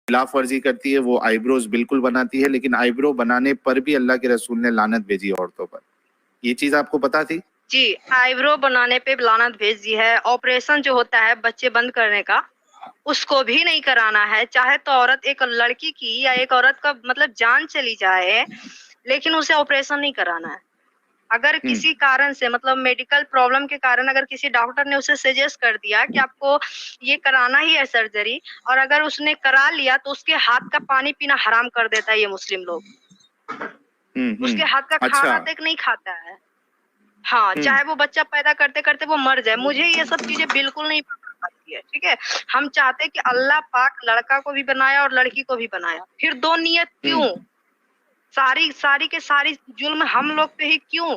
खिलाफ वर्जी करती है, वो आईब्रोज बिल्कुल बनाती है, लेकिन आईब्रो बनाने पर भी अल्लाह के रसूल ने लानत भेजी औरतों पर। ये चीज आपको पता थी? जी, आईब्रो बनाने पे लानत भेज दी है। ऑपरेशन जो होता है बच्चे बंद करने का, उसको भी नहीं कराना है। चाहे तो औरत, एक लड़की की या एक औरत का मतलब जान चली जाए, लेकिन उसे ऑपरेशन नहीं कराना है। अगर किसी कारण से मतलब मेडिकल प्रॉब्लम के कारण अगर किसी डॉक्टर ने उसे सजेस्ट कर दिया कि आपको ये कराना ही है सर्जरी, और अगर उसने करा लिया तो उसके हाथ का पानी पीना हराम कर देता है ये मुस्लिम लोग। उसके हाथ का अच्छा। खाना तक नहीं खाता है। हाँ, चाहे वो बच्चा पैदा करते करते वो मर जाए। मुझे ये सब चीजें बिल्कुल नहीं पसंद आती है, ठीक है। हम चाहते हैं कि अल्लाह पाक लड़का को भी बनाया और लड़की को भी बनाया, फिर दो नियत क्यों? सारी के सारी जुल्म हम लोग पे ही क्यों?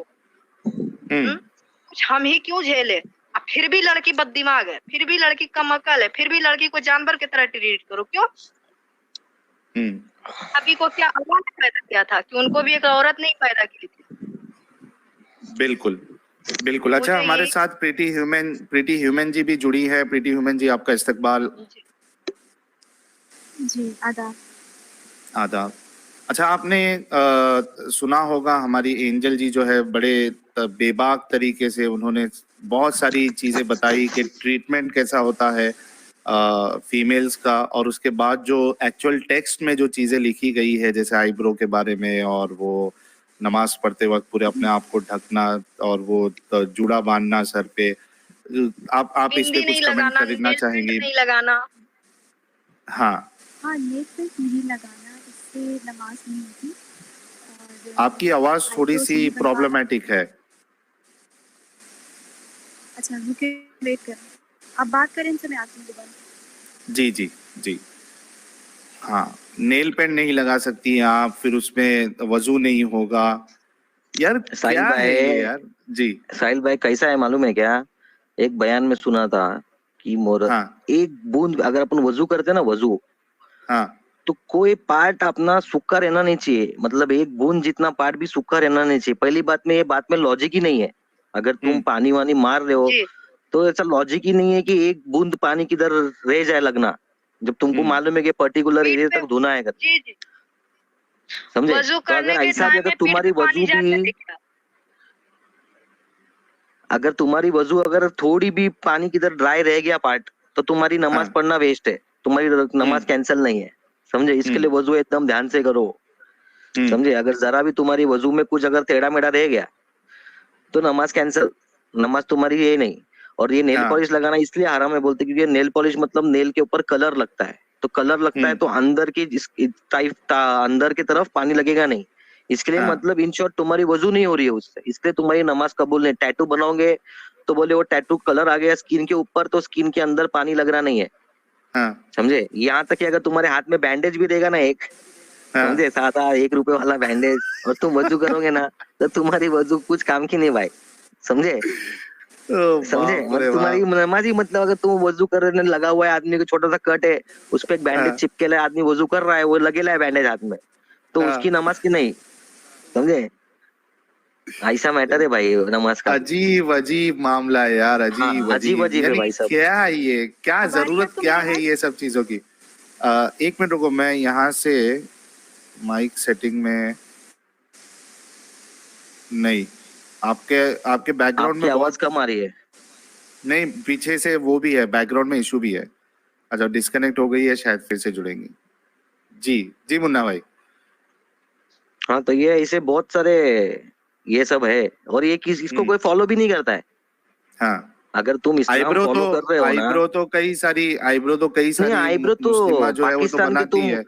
कुछ हम ही क्यों झेले? अब फिर भी लड़की बददिमाग है, फिर भी लड़की कम अकल है, फिर भी लड़की को जानवर की तरह ट्रीट करो, क्यों? अभी को क्या अल्लाह ने पैदा किया था कि उनको भी एक औरत नहीं पैदा की थी? बिल्कुल बिल्कुल। अच्छा, हमारे साथ प्रीति ह्यूमन जी भी जुड़ी है। प्रीति ह्यूमन जी, आपका इस्तकबाल। जी, आदाब। आदाब। अच्छा, आपने सुना होगा हमारी एंजल जी जो है बड़े बेबाक तरीके से उन्होंने बहुत सारी चीजें बताई कि ट्रीटमेंट कैसा होता है फीमेल्स का, और उसके बाद जो एक्चुअल टेक्स्ट में जो चीजें लिखी गई है, जैसे आईब्रो के बारे में, और वो नमाज पढ़ते वक्त पूरे अपने आप को ढकना, और वो जूड़ा बांधना सर पे। आप इस पे कुछ कमेंट करना चाहेंगी? नहीं लगाना। हाँ, नेल पेंट नहीं लगाना, इससे नमाज नहीं होती। और आपकी आवाज थोड़ी सी प्रॉब्लमेटिक है। अच्छा, रुके, वेट कर। आप बात करें, इनसे मैं आती हूँ दोबारा। जी जी जी। हाँ, नेल पेंट नहीं लगा सकती आप, फिर उसमें वजू नहीं होगा। यार क्या है ये यार? जी साहिल भाई, कैसा है मालूम है क्या? एक बयान में सुना था कि एक बूंद अगर अपन वजू करते ना, वजू, तो कोई पार्ट अपना सूखा रहना नहीं चाहिए। मतलब एक बूंद जितना पार्ट भी सूखा रहना नहीं चाहिए। पहली बात में, ये बात में लॉजिक ही नहीं है। अगर तुम पानी वानी मार रहे हो तो ऐसा लॉजिक ही नहीं है कि एक बूंद पानी किधर रह जाए लगना, जब तुमको मालूम है कि पर्टिकुलर एरिया तक धोना है। समझे? तो अगर ऐसा भी, अगर तुम्हारी वजू भी, अगर तुम्हारी वजू अगर थोड़ी भी पानी किधर ड्राई रह गया पार्ट, तो तुम्हारी नमाज पढ़ना वेस्ट है, तुम्हारी नमाज कैंसिल नहीं है। समझे? इसके लिए वजू एकदम ध्यान से करो। समझे? अगर जरा भी तुम्हारी वजू में कुछ अगर टेढ़ा मेढ़ा रह गया तो नमाज कैंसिल, नमाज तुम्हारी ये नहीं। और ये नेल पॉलिश लगाना इसलिए हराम है बोलते, क्योंकि नेल पॉलिश मतलब नेल के ऊपर कलर लगता है, तो कलर लगता है तो अंदर की अंदर की तरफ पानी लगेगा नहीं। इसके लिए मतलब इन शॉर्ट तुम्हारी वजू नहीं हो रही है उससे, इसलिए तुम्हारी नमाज कबूल नहीं। टैटू बनाओगे तो बोले वो टैटू कलर आ गया स्किन के ऊपर, तो स्किन के अंदर पानी लग रहा नहीं है। समझे? यहाँ तक कि अगर तुम्हारे हाथ में बैंडेज भी देगा ना एक, समझे, सादा 1 रुपए वाला बैंडेज, और तुम वजू करोगे ना तो तुम्हारी वजू कुछ काम की नहीं भाई। समझे? समझे? मतलब तुम्हारी नमाज ही, मतलब अगर तुम वजू करने लगा हुआ है, आदमी को छोटा सा कट है, उस पर एक बैंडेज चिपके है, आदमी वजू कर रहा है, वो लगेला है बैंडेज हाथ में, तो उसकी नमाज की नहीं। समझे? ऐसा मैटर है भाई नमाज का। अजीब अजीब मामला है यार, अजीब अजीब है भाई सब। क्या है ये? क्या जरूरत क्या है ये सब चीजों की? 1 मिनट रुको, मैं यहाँ से माइक सेटिंग में नहीं, आपके बैकग्राउंड में आवाज कम आ रही है। नहीं, पीछे से वो भी है, बैकग्राउंड में इशू भी है। अच्छा, डिस्कनेक्ट हो गई है, शायद फिर से जुड़ेंगी। जी जी मुन्ना भाई। हाँ, तो ये ऐसे बहुत सारे ये सब है, और ये इसको कोई फॉलो भी नहीं करता है। हाँ, अगर तुम इस्लाम फॉलो कर रहे हो ना, आईब्रो तो कई सारी आईब्रो तो मुस्लिमा जो है वो तो बनाती है।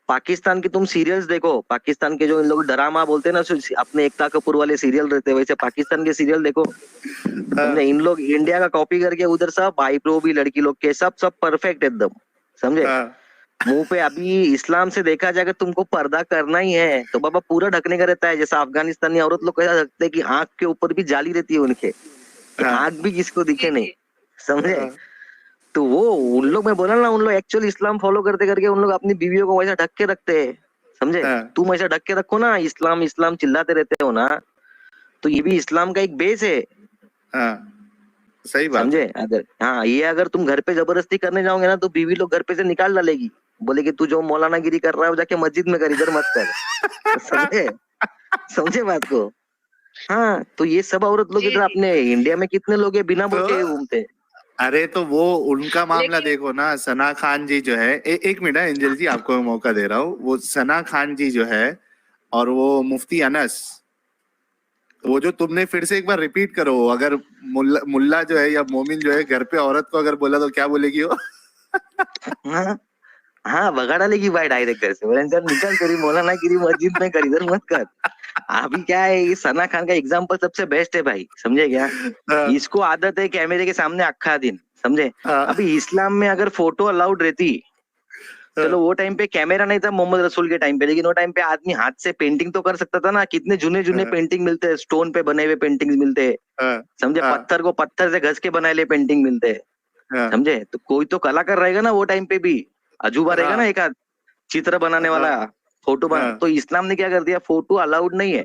पाकिस्तान की तुम सीरियल्स देखो, पाकिस्तान के जो इन लोग ड्रामा बोलते हैं ना, अपने एकता कपूर वाले सीरियल रहते हैं, वैसे पाकिस्तान के सीरियल देखो। इन लोग इंडिया का कॉपी करके उधर सब आईब्रो भी लड़की लोग के सब परफेक्ट एकदम। समझे? मुंह पे अभी इस्लाम से देखा जाए, तुमको पर्दा करना ही है तो बाबा पूरा ढकने का रहता है। जैसा अफगानिस्तानी औरत लोग कैसा रखते हैं कि आंख के ऊपर भी जाली रहती है उनके, आंख भी किसको दिखे नहीं। समझे? तो वो उन लोग, मैं बोला ना, उन लोग एक्चुअली इस्लाम फॉलो करते करके उन लोग अपनी बीवियों को वैसा ढक के रखते हैं। समझे? तुम ऐसा ढक के रखो ना, इस्लाम इस्लाम चिल्लाते रहते हो ना, तो ये भी इस्लाम का एक बेस है। सही बात। समझे? अगर ये अगर तुम घर पे जबरदस्ती करने जाओगे ना, तो बीवी लोग घर पे से निकाल डालेगी। बोले कि तू जो मौलानागिरी कर रहा है वो जाके मस्जिद में कर, इधर मत कर। समझे, समझे बात को। हाँ, तो ये सब औरत लोग जी, इधर जी। अपने इंडिया में कितने लोग है बिना तो बुर्के के घूमते हैं। अरे तो वो उनका मामला लेकिन देखो ना, सना खान जी जो है, एक मिनट है एंजल जी, आपको मैं मौका दे रहा हूँ। वो सना खान जी जो है और वो मुफ्ती अनस, वो जो तुमने फिर से एक बार रिपीट करो, अगर मुल्ला मुल्ला जो है या मोमिन जो है घर पे औरत को अगर बोला तो क्या बोलेगी वो? हाँ हाँ, भगा डालेगी भाई डायरेक्ट घर से, बोले चल निकल, तेरी मौलानागिरी मस्जिद में कर, इधर मत कर। अभी क्या है, ये सना खान का एग्जाम्पल सबसे बेस्ट है भाई, समझे क्या। हाँ, इसको आदत है कैमरे के सामने अक्खा दिन, समझे। हाँ, अभी इस्लाम में अगर फोटो अलाउड रहती, चलो वो टाइम पे कैमरा नहीं था मोहम्मद रसूल के टाइम पे, लेकिन वो टाइम पे आदमी हाथ से पेंटिंग तो कर सकता था ना। कितने जुने जुने हाँ, पेंटिंग मिलते हैं, स्टोन पे बने हुए पेंटिंग्स मिलते हैं, हाँ, समझे। हाँ, पत्थर को पत्थर से घस के बनाए हुए पेंटिंग मिलते हैं, हाँ, समझे। तो कोई तो कलाकार रहेगा ना वो टाइम पे भी, अजूबा रहेगा ना हाँ, एक आध चित्र बनाने हाँ, वाला, फोटो बना। हाँ, तो इस्लाम ने क्या कर दिया, फोटो अलाउड नहीं है।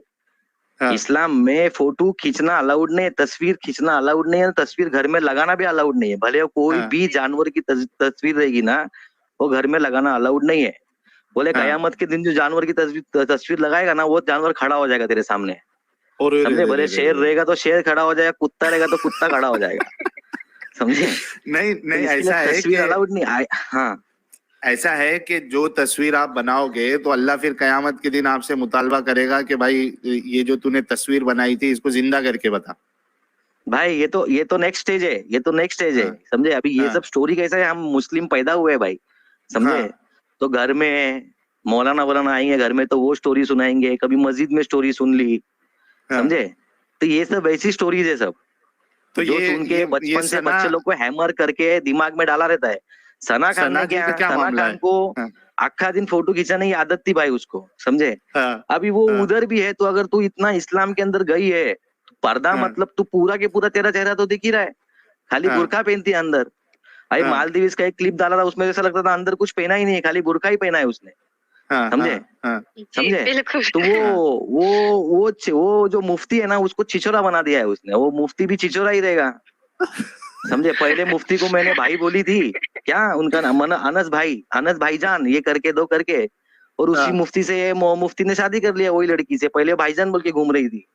हाँ, इस्लाम में फोटो खींचना अलाउड नहीं है, तस्वीर खींचना अलाउड नहीं है, तस्वीर घर में लगाना भी अलाउड नहीं है। भले वो कोई हाँ, भी जानवर की तस्वीर रहेगी ना, वो घर में लगाना अलाउड नहीं है। बोले हाँ। कयामत के दिन जो जानवर की तस्वीर लगाएगा ना, वो जानवर खड़ा हो जाएगा तेरे सामने, और समझे। भले शेर रहेगा तो शेर खड़ा हो जाएगा, कुत्ता रहेगा तो कुत्ता खड़ा हो जाएगा, समझे। नहीं तो नहीं, इसके लिए ऐसा है तस्वीर कि अलाउड नहीं हाँ ऐसा है कि जो तस्वीर आप बनाओगे तो अल्लाह फिर कयामत के दिन आपसे मुतालबा करेगा कि भाई ये जो तूने तस्वीर बनाई थी इसको जिंदा करके बता। भाई, ये तो नेक्स्ट स्टेज है, ये तो नेक्स्ट स्टेज है, हाँ, समझे। अभी ये हाँ, सब स्टोरी कैसा है, हम मुस्लिम पैदा हुए हैं भाई, समझे। हाँ, तो घर में मौलाना वौलाना आएंगे घर में, तो वो स्टोरी सुनाएंगे, कभी मस्जिद में स्टोरी सुन ली, हाँ। समझे। तो ये सब ऐसी स्टोरीज है सब, तो जो सुन के ये बचपन से सना बच्चे लोग को हैमर करके दिमाग में डाला रहता है। सना खान सना ने जी क्या, का क्या सना मामला खान है? को हाँ, आखा दिन फोटो खींचाने की आदत थी भाई उसको, समझे। हाँ, अभी वो हाँ, उधर भी है, तो अगर तू इतना इस्लाम के अंदर गई है, तो पर्दा हाँ, मतलब तू पूरा के पूरा तेरा चेहरा तो दिख ही रहा है, खाली हाँ, बुरखा पहनती है अंदर। अरे हाँ, मालदीव का एक क्लिप डाला था, उसमें ऐसा लगता था अंदर कुछ पहना ही नहीं है, खाली बुरखा ही पहना है उसने, हाँ, हाँ, समझे। हाँ, जी, समझे। बिल्कुल। तो वो हाँ, वो वो जो मुफ्ती है ना, उसको छिछोरा बना दिया है उसने, वो मुफ्ती भी छिछोरा ही रहेगा, समझे। पहले मुफ्ती को मैंने भाई बोली थी, क्या उनका नाम अनस भाईजान, ये करके दो करके, और उसी हाँ, मुफ्ती से मुफ्ती ने शादी कर लिया वही लड़की से, पहले भाईजान बोल के घूम रही थी,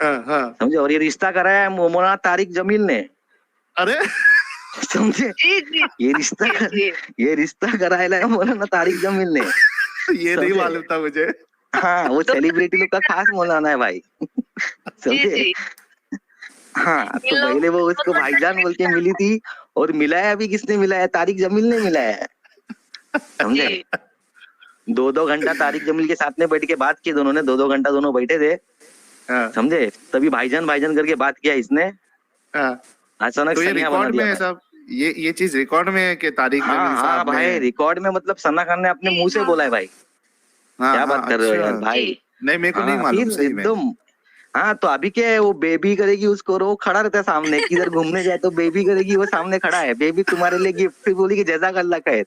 हाँ, हाँ। समझे। और ये रिश्ता कराया है मौलाना तारिक जमील ने, अरे समझे। जी, जी, ये रिश्ता जी, कर, जी। ये रिश्ता कराया है मौलाना तारिक जमील ने, ये नहीं समझे। मालूम था मुझे। हाँ, वो तो सेलिब्रिटी लोग का खास मौलाना है भाई, जी, समझे। जी। हाँ, इन तो लोगों पहले वो को उसको तो भाईजान बोल के मिली थी, और मिलाया भी किसने मिलाया है, तारिक जमील ने मिलाया है, समझे। जी, 2-2 घंटा तारिक जमील के साथ में बैठ के बात की दोनों ने, 2-2 घंटा दोनों बैठे थे, हाँ, समझे। तभी भाईजान भाईजान करके बात किया इसने, हाँ। अचानक तो ये सैया बना रिकॉर्ड में दिया है भाई। सब, ये चीज रिकॉर्ड में है कि तारिक हाँ जमील हाँ साहब ने? भाई, रिकॉर्ड में, मतलब सना खान ने अपने जी, मुंह से हाँ, बोला है हाँ। भाई। हाँ, क्या हाँ, बात कर रहे हो यार अच्छा। भाई। जी, नहीं, मेरे को नहीं हाँ, मालूम फिर सही में। एकदम। हाँ, तो अभी क्या है, वो बेबी करेगी उसको, और वो खड़ा रहता है सामने, किधर घूमने जाए तो बेबी करेगी, वो सामने खड़ा है, बेबी तुम्हारे लिए गिफ्ट, फिर बोली कि जज़ाक अल्लाह खैर।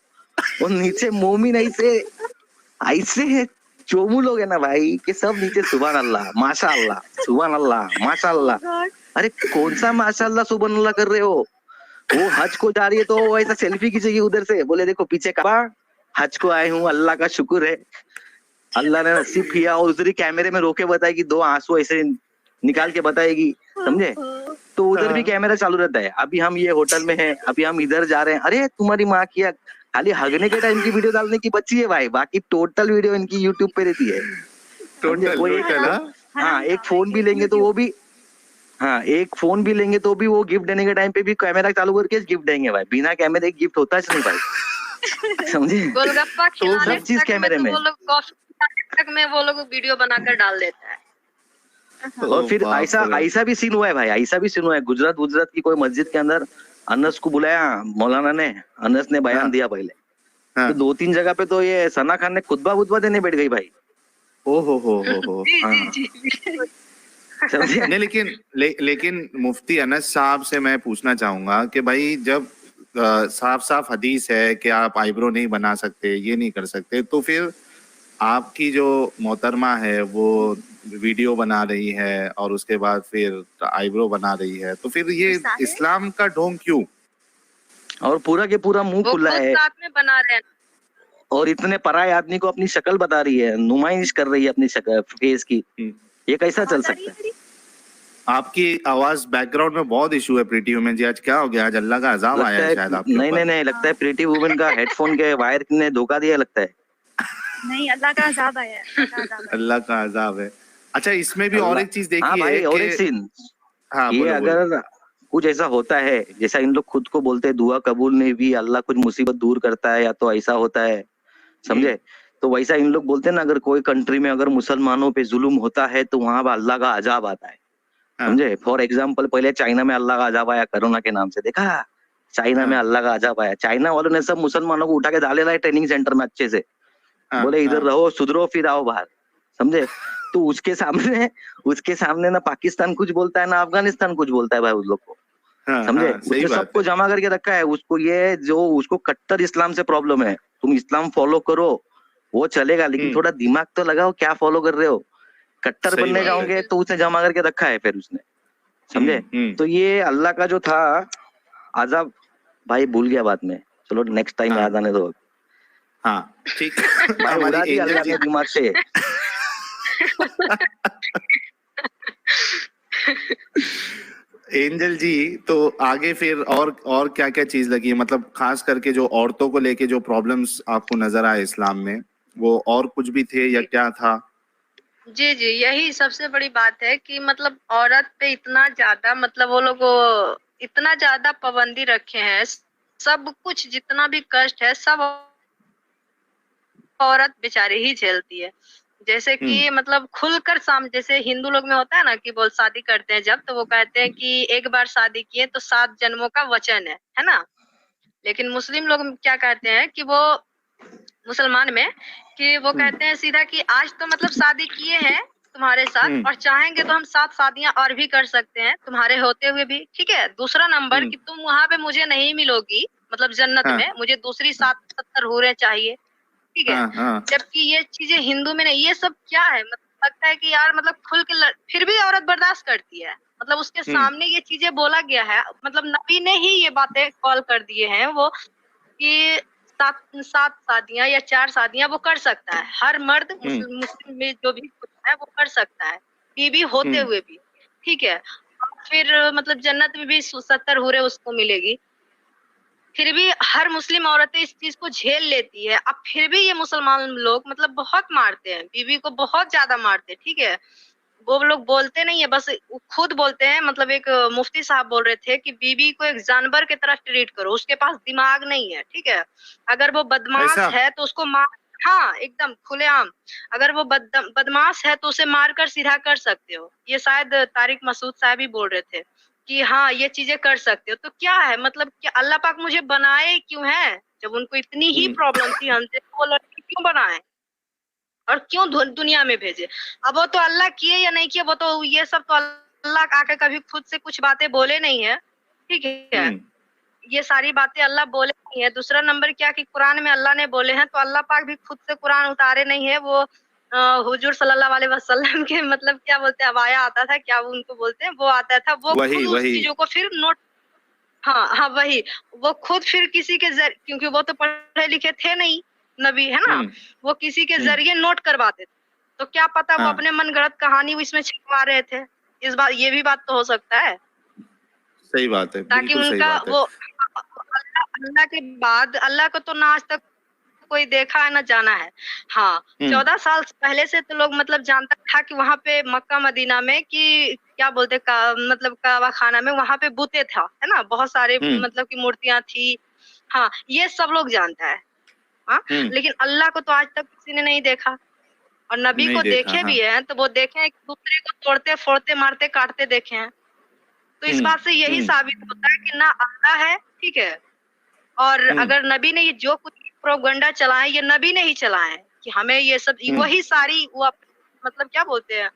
और नीचे मोमिन ऐसे ऐसे चोमू लोग है ना भाई, कि सब नीचे सुभान अल्लाह माशा अल्लाह, सुभान अल्लाह माशा ओह अल्लाह। गॉड। अरे कौन सा माशा अल्लाह सुभान अल्लाह कर रहे हो। वो हज को जा रही है तो वो ऐसा सेल्फी खींचेगी उधर से, बोले देखो पीछे काबा, हज को आए हूँ, अल्लाह का शुक्र है, अल्लाह ने नसीब किया। और उधर ही कैमरे में रोके बताएगी, 2 आंसू ऐसे निकाल के बताएगी, समझे। तो उधर भी हाँ, कैमरा चालू रहता है। अभी हम ये होटल में हैं, अभी हम इधर जा रहे हैं, अरे तुम्हारी माँ की खाली हगने के टाइम की वीडियो डालने की बच्ची है भाई, बाकी टोटल वीडियो इनकी यूट्यूब पे रहती है, समझे। टोटल कोई टोटल। हाँ, हाँ, हराम एक फोन भी कमाएंगे लेंगे तो वो यूट्यूब। भी, हाँ, एक फोन भी लेंगे तो भी वो गिफ्ट देने के टाइम पे भी कैमरा चालू करके गिफ्ट देंगे भाई, बिना कैमरे के गिफ्ट होता नहीं भाई, समझे। गोलगप्पा तो खिलाने सब चीज तक में कैमरे तो में। वो लोग कॉफी तक में वो लोग वीडियो बनाकर डाल देता है। हाँ। और ओ फिर बाप ऐसा रे। ऐसा भी सीन हुआ है भाई, ऐसा भी सीन हुआ है, गुजरात की कोई मस्जिद के अंदर अनस को बुलाया मौलाना ने, अनस ने बयान हाँ, दिया पहले, हाँ। तो 2-3 जगह पे तो ये सना खान ने खुतबा वुतबा देने बैठ गई भाई, ओ हो। जी, जी, हाँ, जी, बिल्कुल। समझे। नहीं, लेकिन मुफ्ती अनस साहब से मैं पूछना चाहूंगा कि भाई जब साफ साफ हदीस है कि आप आईब्रो नहीं बना सकते, ये नहीं कर सकते, तो फिर आपकी जो मोहतरमा है वो वीडियो बना रही है और उसके बाद फिर आईब्रो बना रही है, तो फिर ये गुस्सा है। इस्लाम का ढोंग क्यों? और पूरा के पूरा मुंह वो खुला खुद है। साथ में बना रहे हैं। और इतने पराये आदमी को अपनी शक्ल बता रही है, नुमाइश कर रही है अपनी शक्ल फेस की, ये कैसा चल सकता है? आपकी आवाज बैकग्राउंड में बहुत इशू है प्रीति वुमेन जी, आज क्या हो गया? आज अल्लाह का अजाब आया है शायद आपके नहीं ऊपर। नहीं नहीं, लगता है प्रीति वुमेन का हेडफोन के वायर ने धोखा दिया लगता है। नहीं, अल्लाह का अजाब आया है, अल्लाह का अजाब है। अच्छा, इसमें भी और एक चीज हाँ देखी भाई, है और एक सीन, हाँ ये बोलो अगर कुछ ऐसा होता है जैसा इन लोग खुद को बोलते हैं दुआ कबूल नहीं भी, अल्लाह कुछ मुसीबत दूर करता है या तो ऐसा होता है, समझे? तो वैसा इन लोग बोलते हैं ना, अगर कोई कंट्री में अगर मुसलमानों पे जुल्म होता है तो वहां पर अल्लाह का अजाब आता है, समझे? फॉर एग्जाम्पल, पहले चाइना में अल्लाह का अजाब आया कोरोना के नाम से, देखा? चाइना में अल्लाह का अजाब आया, चाइना वालों ने सब मुसलमानों को उठा के डाले लाए ट्रेनिंग सेंटर में अच्छे से, बोले इधर रहो, सुधरो, फिर आओ बाहर, समझे? तो उसके सामने ना पाकिस्तान कुछ बोलता है ना अफगानिस्तान कुछ बोलता है भाई उस लोग को, समझे? उसने सबको जमा करके रखा है, उसको ये जो उसको कट्टर इस्लाम से प्रॉब्लम है, तुम इस्लाम फॉलो करो वो चलेगा, लेकिन थोड़ा दिमाग तो लगाओ, क्या फॉलो कर रहे हो? कट्टर बनने जाओगे तो उसने जमा करके रखा है फिर उसने, समझे? तो ये अल्लाह का जो था अजाब, भाई भूल गया बाद में, चलो नेक्स्ट टाइम याद आने दो। हाँ ठीक उड़ा दी अल्लाह ने दिमाग से। एंजल जी, तो आगे फिर और क्या क्या चीज लगी है, मतलब खास करके जो औरतों को लेके जो प्रॉब्लम्स आपको नजर आए इस्लाम में, वो और कुछ भी थे या क्या था? जी जी, यही सबसे बड़ी बात है कि मतलब औरत पे इतना ज्यादा, मतलब वो लोग इतना ज्यादा पाबंदी रखे हैं, सब कुछ जितना भी कष्ट है सब औरत बेचारी ही झेलती है। जैसे कि मतलब खुलकर जैसे हिंदू लोग में होता है ना कि बोल शादी करते हैं जब, तो वो कहते हैं कि एक बार शादी किए तो 7 जन्मों का वचन है ना? लेकिन मुस्लिम लोग क्या कहते हैं कि वो मुसलमान में कि वो कहते हैं सीधा कि आज तो मतलब शादी किए हैं तुम्हारे साथ, और चाहेंगे तो हम 7 शादियां और भी कर सकते हैं तुम्हारे होते हुए भी, ठीक है? दूसरा नंबर कि तुम वहां पे मुझे नहीं मिलोगी, मतलब जन्नत में मुझे दूसरी 70 हूरें चाहिए, ठीक है? जबकि ये चीजें हिंदू में नहीं। ये सब क्या है? मतलब लगता है कि यार मतलब खुल के फिर भी औरत बर्दाश्त करती है, मतलब उसके सामने ये चीजें बोला गया है, मतलब नबी ने ही ये बातें कॉल कर दिए हैं वो कि 7 शादियां या 4 शादियां वो कर सकता है, हर मर्द मुस्लिम में जो भी है वो कर सकता है, बीवी होते हुए भी, ठीक है? फिर मतलब जन्नत में भी 70 हूरें उसको मिलेगी। फिर भी हर मुस्लिम औरतें इस चीज को झेल लेती है। अब फिर भी ये मुसलमान लोग मतलब बहुत मारते हैं, बीवी को बहुत ज्यादा मारते हैं, ठीक है? वो लोग बोलते नहीं है, बस खुद बोलते हैं। मतलब एक मुफ्ती साहब बोल रहे थे कि बीवी को एक जानवर की तरह ट्रीट करो, उसके पास दिमाग नहीं है, ठीक है? अगर वो बदमाश है तो उसको मार, हाँ एकदम खुलेआम। अगर वो बदमाश है तो उसे मारकर सीधा कर सकते हो। ये शायद तारिक मसूद साहब ही बोल रहे थे कि हाँ ये चीजें कर सकते हो। तो क्या है, मतलब क्या अल्लाह पाक मुझे बनाए क्यों है? जब उनको इतनी ही प्रॉब्लम थी हमसे, वो लड़की क्यों बनाए और क्यों दुनिया में भेजे? अब वो तो अल्लाह किए या नहीं किए, वो तो ये सब तो अल्लाह आके कभी खुद से कुछ बातें बोले नहीं है, ठीक है? ये सारी बातें अल्लाह बोले नहीं है। दूसरा नंबर क्या कि कुरान में अल्लाह ने बोले हैं, तो अल्लाह पाक भी खुद से कुरान उतारे नहीं है। वो हुजूर सल्लल्लाहु अलैहि वसल्लम के मतलब क्या बोलते हैं, अबाया आता था, क्या वो उनको बोलते हैं, वो आता था, वो खुद उस चीजों को फिर नोट, हाँ वही, वो खुद फिर किसी के क्योंकि वो तो पढ़े लिखे थे नहीं, नबी है ना, वो किसी के जरिए नोट करवाते थे। तो क्या पता वो अपने मनगढ़ंत कहानी इसमें छिपवा रहे थे। इस बात, ये भी बात तो हो सकता है। सही बात है, ताकि उनका वो अल्लाह के बाद, अल्लाह को तो ना आज तक कोई देखा है ना जाना है। हाँ 14 साल पहले से तो लोग मतलब जानता था कि वहाँ पे मक्का मदीना में कि क्या बोलते मतलब काबा खाना में वहाँ पे बूते था, है ना, बहुत सारे मतलब की मूर्तियां थी। हाँ ये सब लोग जानता है। हाँ लेकिन अल्लाह को तो आज तक किसी ने नहीं देखा, और नबी को देखे भी हैं तो वो देखे एक दूसरे को तोड़ते फोड़ते मारते काटते देखे हैं। तो इस बात से यही साबित होता है कि ना अल्लाह है, ठीक है? और अगर नबी ने ये जो कुछ प्रोपगंडा चलाए, ये नबी ने ही चलाए हैं कि हमें ये सब, वही सारी वो मतलब क्या बोलते हैं,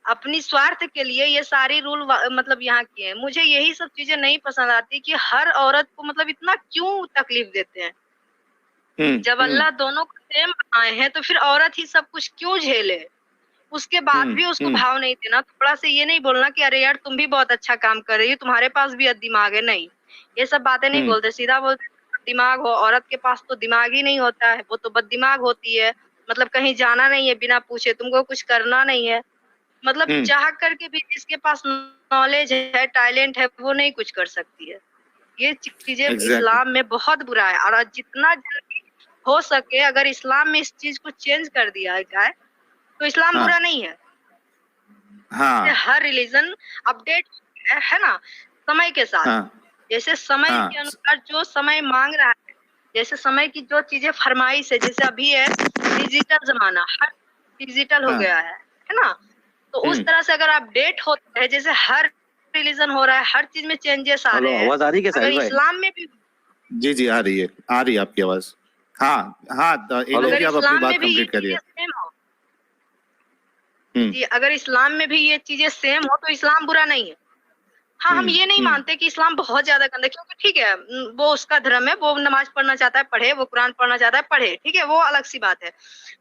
अपनी स्वार्थ के लिए ये सारी रूल मतलब यहाँ किए हैं। मुझे यही सब चीजें नहीं पसंद आती कि हर औरत को मतलब इतना क्यों तकलीफ देते हैं। जब अल्लाह दोनों को सेम बनाए हैं तो फिर औरत ही सब कुछ क्यों झेले? उसके बाद भी उसको भाव नहीं देना, थोड़ा से ये नहीं बोलना कि अरे यार तुम भी बहुत अच्छा काम कर रही हो, तुम्हारे पास भी दिमाग है, नहीं, ये सब बातें नहीं बोलते, सीधा बोलते दिमाग हो, औरत के पास तो दिमाग ही नहीं होता है, वो तो बददिमाग होती है। मतलब कहीं जाना नहीं है बिना पूछे, तुमको कुछ करना नहीं है, मतलब चाह करके भी जिसके पास नॉलेज है, टैलेंट है, वो नहीं कुछ कर सकती है। ये चीजें एग्जैक्टली। इस्लाम में बहुत बुरा है, और जितना जल्दी हो सके अगर इस्लाम में इस चीज को चेंज कर दिया जाए तो इस्लाम बुरा नहीं है। हाँ हर रिलीजन अपडेट है ना समय के साथ। हाँ जैसे समय हाँ के अनुसार जो समय मांग रहा है, जैसे समय की जो चीजें फरमाइश है, जैसे अभी है डिजिटल जमाना, हर डिजिटल हो हाँ गया है ना। तो उस तरह से अगर अपडेट होते हैं, जैसे हर रिलीजन हो रहा है, हर चीज में चेंजेस आ हेलो, रहे हैं। आवाज आ रही है क्या अगर साहिल भाई? इस्लाम में भी, जी जी आ रही है आपकी आवाज। हाँ हाँ एंजल अगर जी आप अपनी इस्लाम बात में भी ये कंप्लीट करिए। चीजें सेम हो, जी अगर इस्लाम में भी ये चीजें सेम हो तो इस्लाम बुरा नहीं है। हाँ, हम ये नहीं मानते कि इस्लाम बहुत ज्यादा गंदा है, क्योंकि ठीक है वो उसका धर्म है, वो नमाज पढ़ना चाहता है पढ़े, वो कुरान पढ़ना चाहता है पढ़े, ठीक है, वो अलग सी बात है।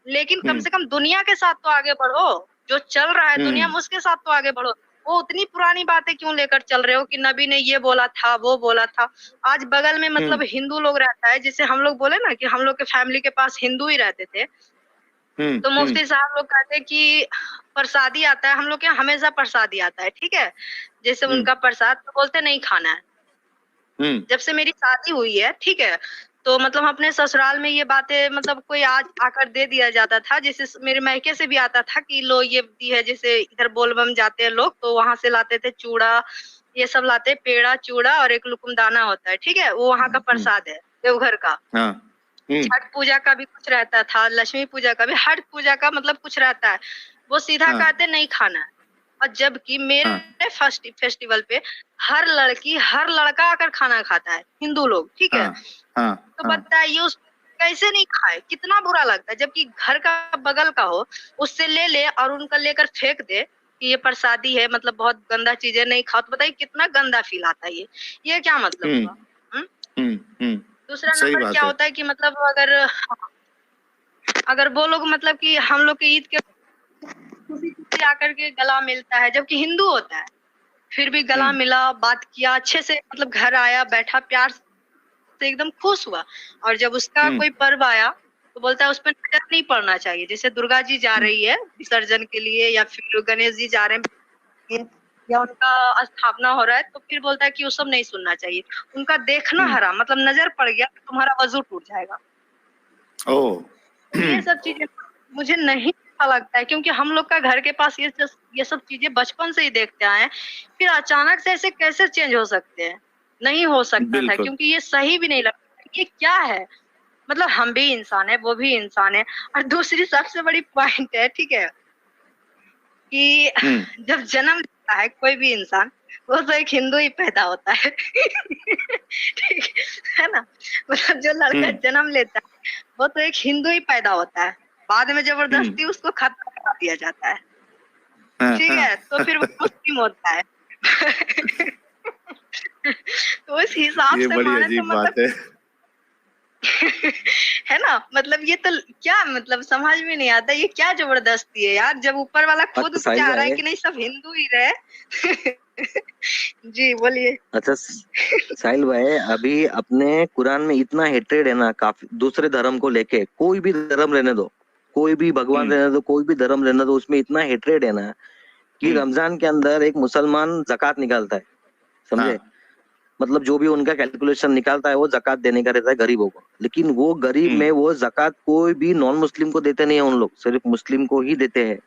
लेकिन कम से कम दुनिया के साथ तो आगे बढ़ो, जो चल रहा है दुनिया में उसके साथ तो आगे बढ़ो। वो उतनी पुरानी बातें क्यों लेकर चल रहे हो कि नबी ने ये बोला था, वो बोला था। आज बगल में मतलब हिंदू लोग रहता है, जिसे हम लोग बोले ना कि हम लोग के फैमिली के पास हिंदू ही रहते थे, तो मुफ्ती साहब लोग कहते हैं कि प्रसादी आता है, हम लोग के यहाँ हमेशा प्रसादी आता है, ठीक है, जैसे उनका प्रसाद, तो बोलते नहीं खाना है। जब से मेरी शादी हुई है, ठीक है, तो मतलब अपने ससुराल में ये बातें मतलब कोई आज आकर दे दिया जाता था, जैसे मेरे मायके से भी आता था कि लो ये दी है, जैसे इधर बोलबम जाते हैं लोग तो वहां से लाते थे चूड़ा, ये सब लाते, पेड़ा चूड़ा और एक लुकुम दाना होता है, ठीक है, वो वहाँ का प्रसाद है देवघर का। छठ पूजा का भी कुछ रहता था, लक्ष्मी पूजा का भी, हर पूजा का मतलब कुछ रहता है, वो सीधा कहते नहीं खाना है। और जबकि मेरे फेस्टिवल पे हर लड़की हर लड़का आकर खाना खाता है, हिंदू लोग, ठीक है। तो बताइए उस कैसे नहीं खाए, कितना बुरा लगता है, जबकि घर का बगल का हो उससे ले ले और उनका लेकर फेंक दे कि ये प्रसादी है, मतलब बहुत गंदा चीज है, नहीं खाओ, तो बताइए कितना गंदा फील आता है। ये क्या मतलब हुआ? दूसरा नंबर क्या होता है कि मतलब अगर वो लोग मतलब कि हम लोग के ईद के खुशी आकर के गला मिलता है, जबकि हिंदू होता है, फिर भी गला मिला, बात किया अच्छे से, मतलब घर आया, बैठा, प्यार से एकदम खुश हुआ। और जब उसका कोई पर्व आया तो बोलता है उस पर नजर नहीं पड़ना चाहिए, जैसे दुर्गा जी जा रही है विसर्जन के लिए, या फिर गणेश जी जा रहे हैं, या उनका स्थापना हो रहा है, तो फिर बोलता है कि वो सब नहीं सुनना चाहिए, उनका देखना हराम, मतलब नजर पड़ गया तो तुम्हारा वजू टूट जाएगा। ये सब चीजें मुझे नहीं अच्छा लगता है, क्योंकि हम लोग का घर के पास ये सब चीजें बचपन से ही देखते आए हैं, फिर अचानक से ऐसे कैसे चेंज हो सकते हैं? नहीं हो सकता था, क्योंकि ये सही भी नहीं लगता। ये क्या है, मतलब हम भी इंसान है, वो भी इंसान है। और दूसरी सबसे बड़ी पॉइंट है, ठीक है, कि जब जन्म लेता है कोई भी इंसान, वो तो एक हिंदू ही पैदा होता है ठीक है ना, मतलब जो लड़का जन्म लेता है वो तो एक हिंदू ही पैदा होता है, बाद में जबरदस्ती उसको खत्म करा दिया जाता है, ठीक है, तो फिर वो मुस्लिम होता है तो उस हिसाब से माने तो मतलब है ना, मतलब ये तो क्या, मतलब समझ में नहीं आता, ये क्या जबरदस्ती है यार, जब ऊपर वाला खुद चाह रहा है कि नहीं सब हिंदू ही रहे जी बोलिए। अच्छा साहिल भाई, अभी अपने कुरान में इतना हेट्रेड है ना, काफी दूसरे धर्म को लेके, कोई भी धर्म रहने दो, कोई भी भगवान रहने दो, कोई भी धर्म रहने दो, उसमें इतना हेट्रेड है ना कि रमजान के अंदर एक मुसलमान जकात निकालता है, समझे, मतलब जो भी उनका कैलकुलेशन निकालता है वो जकात देने का रहता है गरीबों को, लेकिन वो गरीब में वो जकात कोई भी नॉन मुस्लिम को देते नहीं है, उन लोग सिर्फ मुस्लिम को ही देते हैं,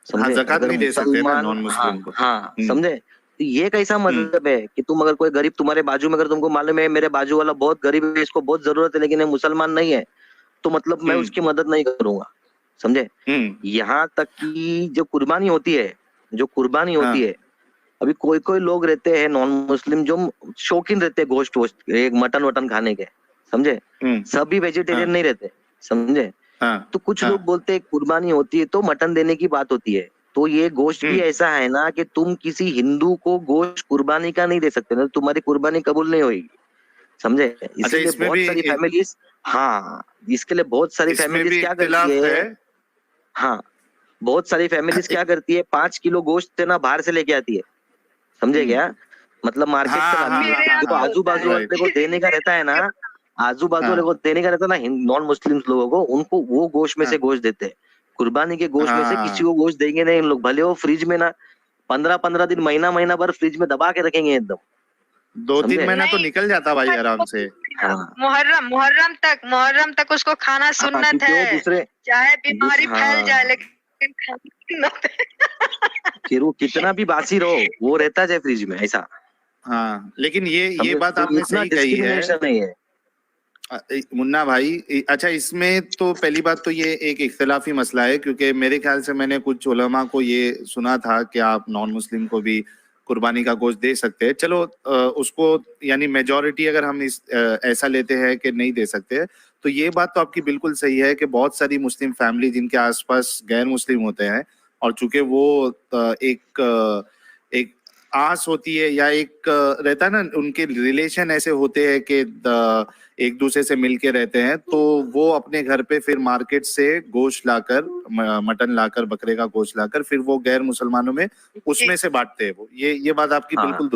समझे। जकात नहीं दे सकते ना नॉन मुस्लिम को। हाँ समझे, तो ये कैसा मतलब है कि तुम अगर कोई गरीब तुम्हारे बाजू में, अगर तुमको मालूम है मेरे बाजू वाला बहुत गरीब है, इसको बहुत जरूरत है, लेकिन ये मुसलमान नहीं है, तो मतलब मैं उसकी मदद नहीं करूंगा, समझे। यहाँ तक कि जो कुर्बानी होती है, अभी कोई कोई लोग रहते हैं नॉन मुस्लिम जो शौकीन रहते हैं गोश्त वोश्त, एक मटन वटन खाने के, समझे, सभी वेजिटेरियन नहीं रहते, समझे। तो कुछ लोग बोलते हैं कुर्बानी होती है तो मटन देने की बात होती है, तो ये गोश्त भी ऐसा है ना कि तुम किसी हिंदू को गोश्त कुर्बानी का नहीं दे सकते ना, तुम्हारी कुर्बानी कबूल नहीं होगी, समझे। इसलिए बहुत सारी फैमिलीज, हाँ इसके लिए बहुत सारी फैमिलीज क्या करती है, हाँ बहुत सारी फैमिलीज क्या करती है, 5 किलो गोश्त है ना बाहर से लेके आती है, समझे क्या, मतलब मार्केट से लाती है, जो आजू बाजू वाले को देने का रहता है ना, आजू बाजू हाँ। वाले को देने का रहता ना, नॉन मुस्लिम लोगों को, उनको वो गोश्त में से हाँ। गोश्त देते हैं। कुर्बानी के गोश्त में से हाँ। किसी को गोश्त देंगे नहीं इन लोग, भले वो फ्रिज में ना 15-15 दिन, महीना भर फ्रिज में दबा के रखेंगे एकदम। 2-3 समझे? महीना तो नहीं, निकल जाता भाई आराम से। हाँ। मुहर्रम तक उसको खाना सुन्नत क्योंकि वो है, दूसरे चाहे बीमारी हाँ। फैल जाए लेकिन खाना सुन्नत है। फिर वो कितना भी बासी रहो वो रहता है फ्रिज में, ऐसा। हाँ, लेकिन ये समझे? बात तो आपने इतना सही कही है डिस्क्रिमिनेशन नहीं है। मुन्ना भाई। अच्छा, इसमें तो पहली बात तो ये एक इख्तिलाफी मसला है, क्योंकि मेरे ख्याल से मैंने कुछ उलमा को ये सुना था कि आप नॉन मुस्लिम को भी कुर्बानी का गोश्त दे सकते हैं। चलो उसको यानी मेजॉरिटी अगर हम ऐसा लेते हैं कि नहीं दे सकते, तो ये बात तो आपकी बिल्कुल सही है कि बहुत सारी मुस्लिम फैमिली जिनके आसपास गैर मुस्लिम होते हैं, और चूंकि वो एक आस होती है या एक रहता है ना, उनके रिलेशन ऐसे होते हैं कि एक दूसरे से मिलके रहते हैं, तो वो अपने घर पे फिर मार्केट से गोश्त लाकर, मटन लाकर, बकरे का गोश्त लाकर, फिर वो गैर मुसलमानों में उसमें से बांटते हैं। वो ये बात आपकी हाँ। बिल्कुल